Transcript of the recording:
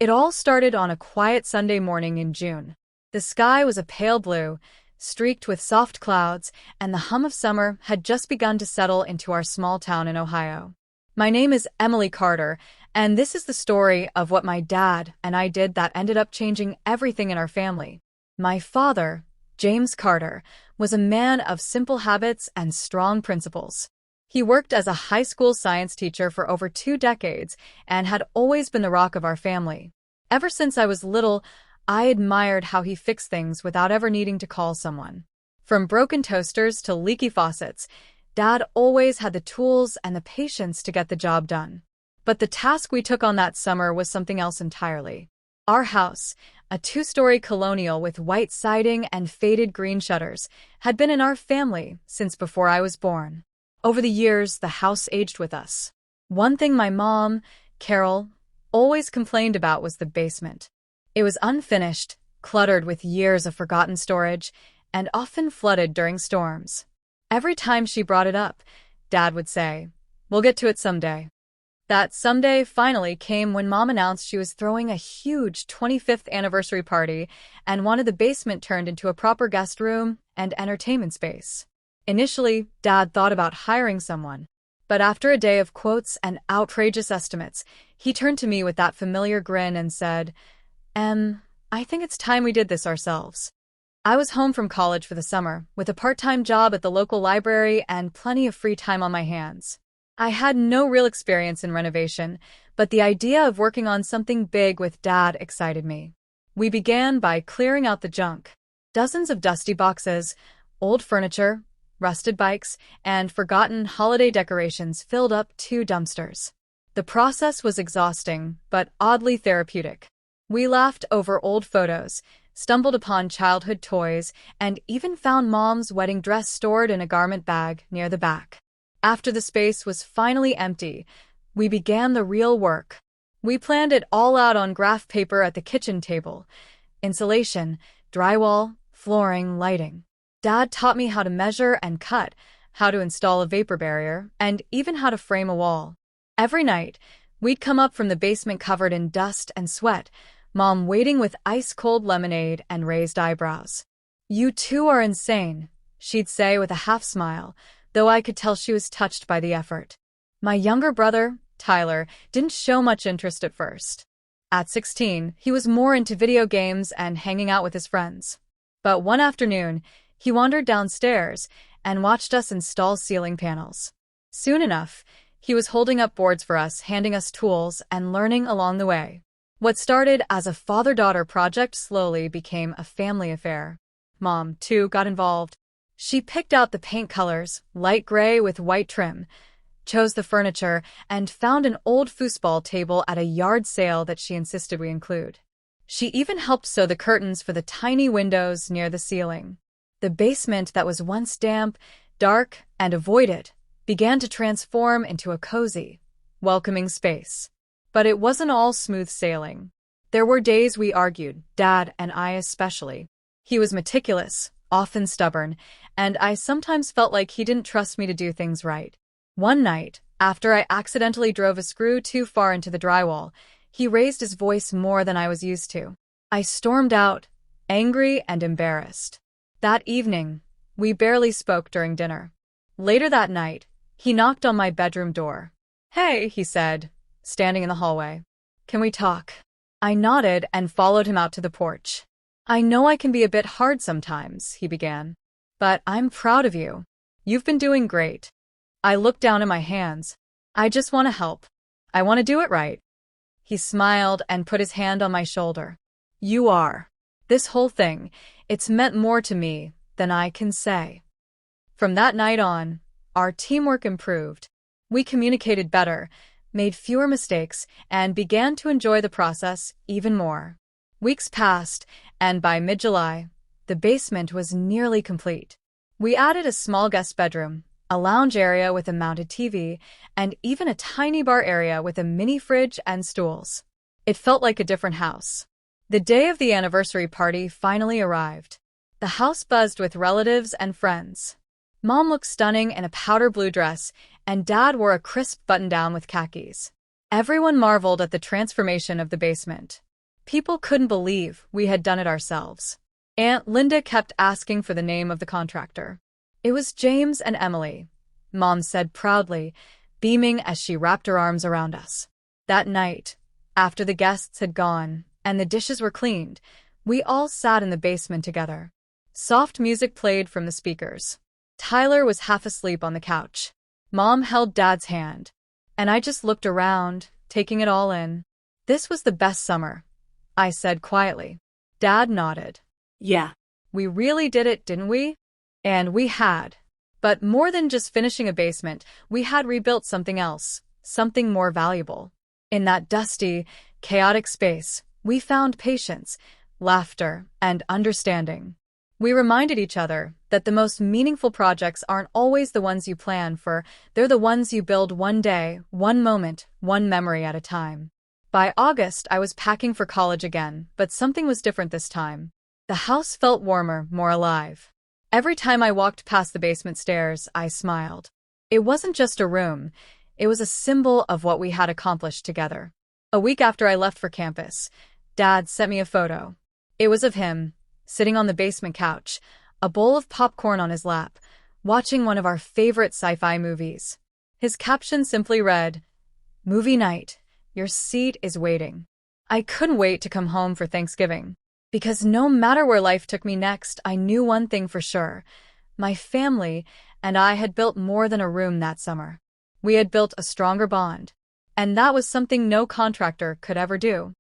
It all started on a quiet Sunday morning in June. The sky was a pale blue, streaked with soft clouds, and the hum of summer had just begun to settle into our small town in Ohio. My name is Emily Carter, and this is the story of what my dad and I did that ended up changing everything in our family. My father, James Carter, was a man of simple habits and strong principles. He worked as a high school science teacher for over 2 decades and had always been the rock of our family. Ever since I was little, I admired how he fixed things without ever needing to call someone. From broken toasters to leaky faucets, Dad always had the tools and the patience to get the job done. But the task we took on that summer was something else entirely. Our house, a 2-story colonial with white siding and faded green shutters, had been in our family since before I was born. Over the years, the house aged with us. One thing my mom, Carol, always complained about was the basement. It was unfinished, cluttered with years of forgotten storage, and often flooded during storms. Every time she brought it up, Dad would say, "We'll get to it someday." That someday finally came when Mom announced she was throwing a huge 25th anniversary party and wanted the basement turned into a proper guest room and entertainment space. Initially, Dad thought about hiring someone, but after a day of quotes and outrageous estimates, he turned to me with that familiar grin and said, I think it's time we did this ourselves." I was home from college for the summer, with a part-time job at the local library and plenty of free time on my hands. I had no real experience in renovation, but the idea of working on something big with Dad excited me. We began by clearing out the junk. Dozens of dusty boxes, old furniture, rusted bikes, and forgotten holiday decorations filled up 2 dumpsters. The process was exhausting, but oddly therapeutic. We laughed over old photos, stumbled upon childhood toys, and even found Mom's wedding dress stored in a garment bag near the back. After the space was finally empty, we began the real work. We planned it all out on graph paper at the kitchen table: insulation, drywall, flooring, lighting. Dad taught me how to measure and cut, how to install a vapor barrier, and even how to frame a wall. Every night, we'd come up from the basement covered in dust and sweat, Mom waiting with ice-cold lemonade and raised eyebrows. "You two are insane," she'd say with a half-smile, though I could tell she was touched by the effort. My younger brother, Tyler, didn't show much interest at first. At 16, he was more into video games and hanging out with his friends. But one afternoon, he wandered downstairs and watched us install ceiling panels. Soon enough, he was holding up boards for us, handing us tools, and learning along the way. What started as a father-daughter project slowly became a family affair. Mom, too, got involved. She picked out the paint colors, light gray with white trim, chose the furniture, and found an old foosball table at a yard sale that she insisted we include. She even helped sew the curtains for the tiny windows near the ceiling. The basement that was once damp, dark, and avoided began to transform into a cozy, welcoming space. But it wasn't all smooth sailing. There were days we argued, Dad and I especially. He was meticulous, often stubborn, and I sometimes felt like he didn't trust me to do things right. One night, after I accidentally drove a screw too far into the drywall, he raised his voice more than I was used to. I stormed out, angry and embarrassed. That evening, we barely spoke during dinner. Later that night, he knocked on my bedroom door. "Hey," he said, standing in the hallway. "Can we talk?" I nodded and followed him out to the porch. "I know I can be a bit hard sometimes," he began, "but I'm proud of you. You've been doing great." I looked down at my hands. "I just want to help. I want to do it right." He smiled and put his hand on my shoulder. "You are. This whole thing, it's meant more to me than I can say." From that night on, our teamwork improved. We communicated better, made fewer mistakes, and began to enjoy the process even more. Weeks passed, and by mid-July, the basement was nearly complete. We added a small guest bedroom, a lounge area with a mounted TV, and even a tiny bar area with a mini fridge and stools. It felt like a different house. The day of the anniversary party finally arrived. The house buzzed with relatives and friends. Mom looked stunning in a powder blue dress, and Dad wore a crisp button-down with khakis. Everyone marveled at the transformation of the basement. People couldn't believe we had done it ourselves. Aunt Linda kept asking for the name of the contractor. It was James and Emily, Mom said proudly, beaming as she wrapped her arms around us. That night, after the guests had gone and the dishes were cleaned, we all sat in the basement together. Soft music played from the speakers. Tyler was half asleep on the couch. Mom held Dad's hand, and I just looked around, taking it all in. This was the best summer, I said quietly. Dad nodded. Yeah. We really did it, didn't we? And we had. But more than just finishing a basement, we had rebuilt something else, something more valuable. In that dusty, chaotic space, we found patience, laughter, and understanding. We reminded each other that the most meaningful projects aren't always the ones you plan for, they're the ones you build one day, one moment, one memory at a time. By August, I was packing for college again, but something was different this time. The house felt warmer, more alive. Every time I walked past the basement stairs, I smiled. It wasn't just a room, it was a symbol of what we had accomplished together. A week after I left for campus, Dad sent me a photo. It was of him, sitting on the basement couch, a bowl of popcorn on his lap, watching one of our favorite sci-fi movies. His caption simply read, "Movie night, your seat is waiting." I couldn't wait to come home for Thanksgiving. Because no matter where life took me next, I knew one thing for sure. My family and I had built more than a room that summer. We had built a stronger bond. And that was something no contractor could ever do.